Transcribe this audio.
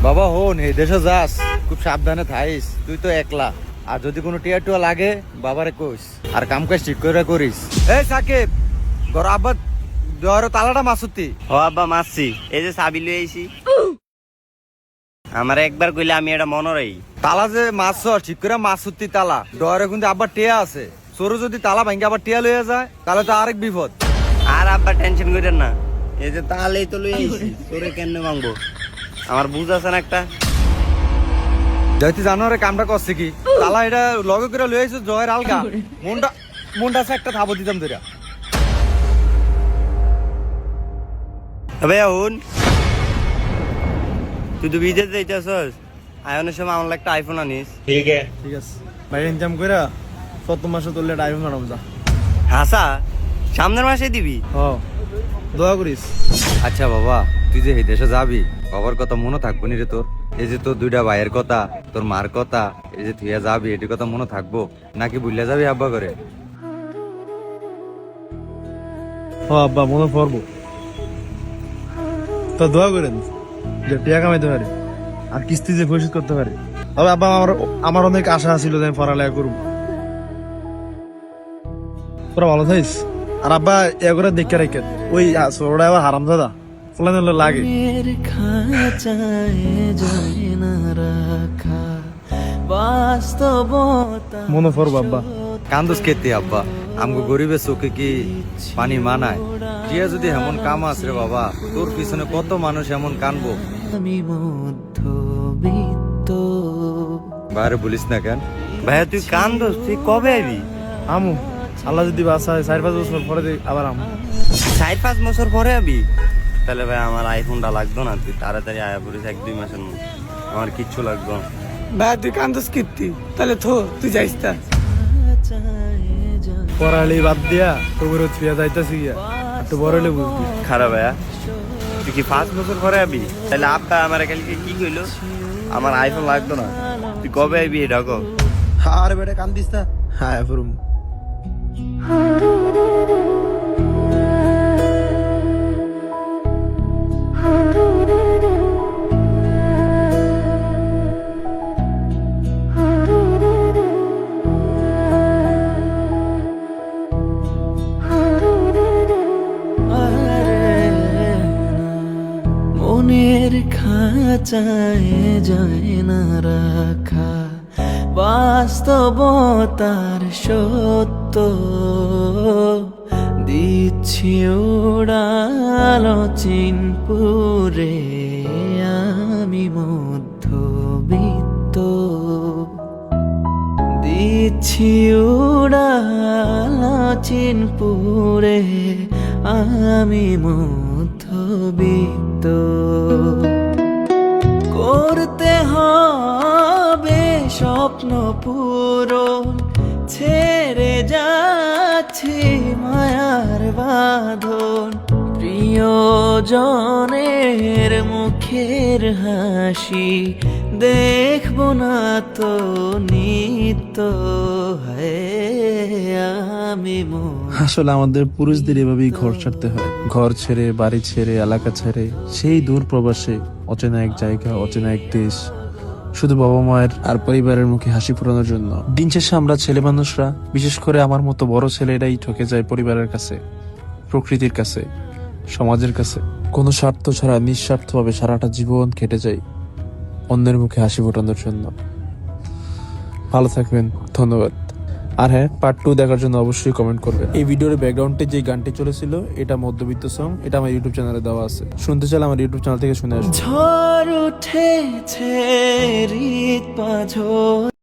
বাবা হন এই দেশে যাস খুব সাবধানে থাইস, তুই তো একলা। আর যদি কোনো টিয়া টুয়া লাগে বাবারে কইস, আর কাম কাজ ঠিক করে করিস। এই সাকিব, ঘর আব্বা দেওয়ার তালাটা মাসুতি। ও আব্বা মারছি, এই যে চাবি লই আইছি। আমার একবার কইলে আমি এটা মনে রাই। তালা যে মাছ ঠিক করে মাসুতি তালা ডরে, কিন্তু আব্বার টিয়া আছে। সরু যদি তালা ভাঙ্গে আবার টিয়া লইয়া যায় তাহলে তো আরেক বিপদ। আর আব্বা টেনশন করেন না, এই যে তাহলেই তো লই আইছি, তোরে কেন ভাঙবো? আমার বুঝ আছে না একটা। যাইতে জানোয়ারে কামটা করছে কি, তালা এটা লগে করে লই আইছো জয়ের আলগা। মনটা আছে একটা থাবো দিতাম তোরা। ভাইয়া হুন, তুই তো বিদেশ যাইতেছস, আয়নের সময় আমার একটা আইফোন আনিস। ঠিক আছে ভাই, ইনকাম কইরা 7 মাসে তুললে আইফোন বানাম যা। হাসা সামনের মাসে দিবি? দোয়া করিস। আচ্ছা বাবা, তুই যে এই দেশে যাবি, বাবার কথা মনে থাকবো নি রে তোর? এই যে তোর 2টা ভাইয়ের কথা, তোর মার কথা, এই যে তুই যাবি এটির কথা মনে থাকবো নাকি ভুলে যাবি আব্বা করে? আব্বা মনে পড়বো, তো দোয়া করেন যে টিয়া কামাইতে পারে আর কিস্তি যে পরিশোধ করতে পারে। তবে আব্বা আমার অনেক আশা ছিল যে আমি পড়ালেখা করবো। পুরো ভালো থাইস। আর আব্বা এ করে দেখে রেখে ওই ওরা আবার হারাম দাদা ফুলান লাগে। মনে পড়বো আব্বা। কান্দুস কেতে আব্বা, আমগো গরিবের চোখে কি পানি মানায়? জিয়া যদি এমন কাম আছে রে বাবা, তোর পিছনে কত মানুষ এমন কানবো। বাইরে বলিস না কেন ভাইয়া তুই কান্দোস, তুই কবে আইবি? আমু আল্লাহ যদি বাসা হয় 4-5 বছর পরে আবার আমু। 4-5 বছর পরে আবি? তাহলে ভাই আমার আইফোনটা লাগতো না, তুই তাড়াতাড়ি আয়া পড়িস 1-2 মাসের মধ্যে, আমার কিচ্ছু লাগতো না। ভাই তুই কান্দস কীর্তি, তাহলে তুই যাইস তা। পড়ালি বাদ দিয়া তোর ফিয়া যাইতেছি গিয়া, একটু বড় হলে বুঝবি। খারাপ ভাইয়া, তুই কি 5 বছর পরে আবি? তাহলে আব্বা আমার কালকে কি কইলো আমার আইফোন লাগতো না, তুই কবে আইবি এটা কও। আর বেটা কান্দিস না। হ্যাঁ ফুরুম। মনের খাঁচায় যায় না রাখা বাস্তবতার সত্য, দিচ্ছি উড়াল চিনপুরে আমি মধ্যবিত্ত, দিচ্ছি উড়াল চিনপুরে আমি মধ্যবিত্ত। করতে হবে স্বপ্ন পূরণ, ছেড়ে যাচ্ছি মায়ার বাঁধন, প্রিয়জনের মুখের হাসি দেখবো না তো নিত্য আমি। আসলে আমাদের পুরুষদের এভাবেই ঘর ছাড়তে হয়, ঘর ছেড়ে, বাড়ি ছেড়ে, এলাকা ছেড়ে, সেই দূর প্রবাসে, অচেনা এক জায়গা, অচেনা এক দেশ, শুধু বাবা মায়ের আর পরিবারের মুখে হাসি ফোটানোর জন্য। দিন শেষে আমরা ছেলে মানুষরা, বিশেষ করে আমার মতো বড় ছেলেরাই ঠকে যায় পরিবারের কাছে, প্রকৃতির কাছে, সমাজের কাছে। কোনো স্বার্থ ছাড়া নিঃস্বার্থভাবে সারাটা জীবন কেটে যায় অন্যের মুখে হাসি ফোটানোর জন্য। ভালো থাকবেন, ধন্যবাদ। আর হ্যাঁ, পার্ট 2 দেখার জন্য অবশ্যই কমেন্ট করবেন। এই ভিডিওর ব্যাকগ্রাউন্ডে যে গানটি চলেছিল এটা মধ্যবিত্ত সং, এটা আমার ইউটিউব চ্যানেলে দেওয়া আছে, শুনতে চাইলে আমার ইউটিউব চ্যানেল থেকে শুনে আসুন। ঝড় উঠেছে হৃদ পাঁজর।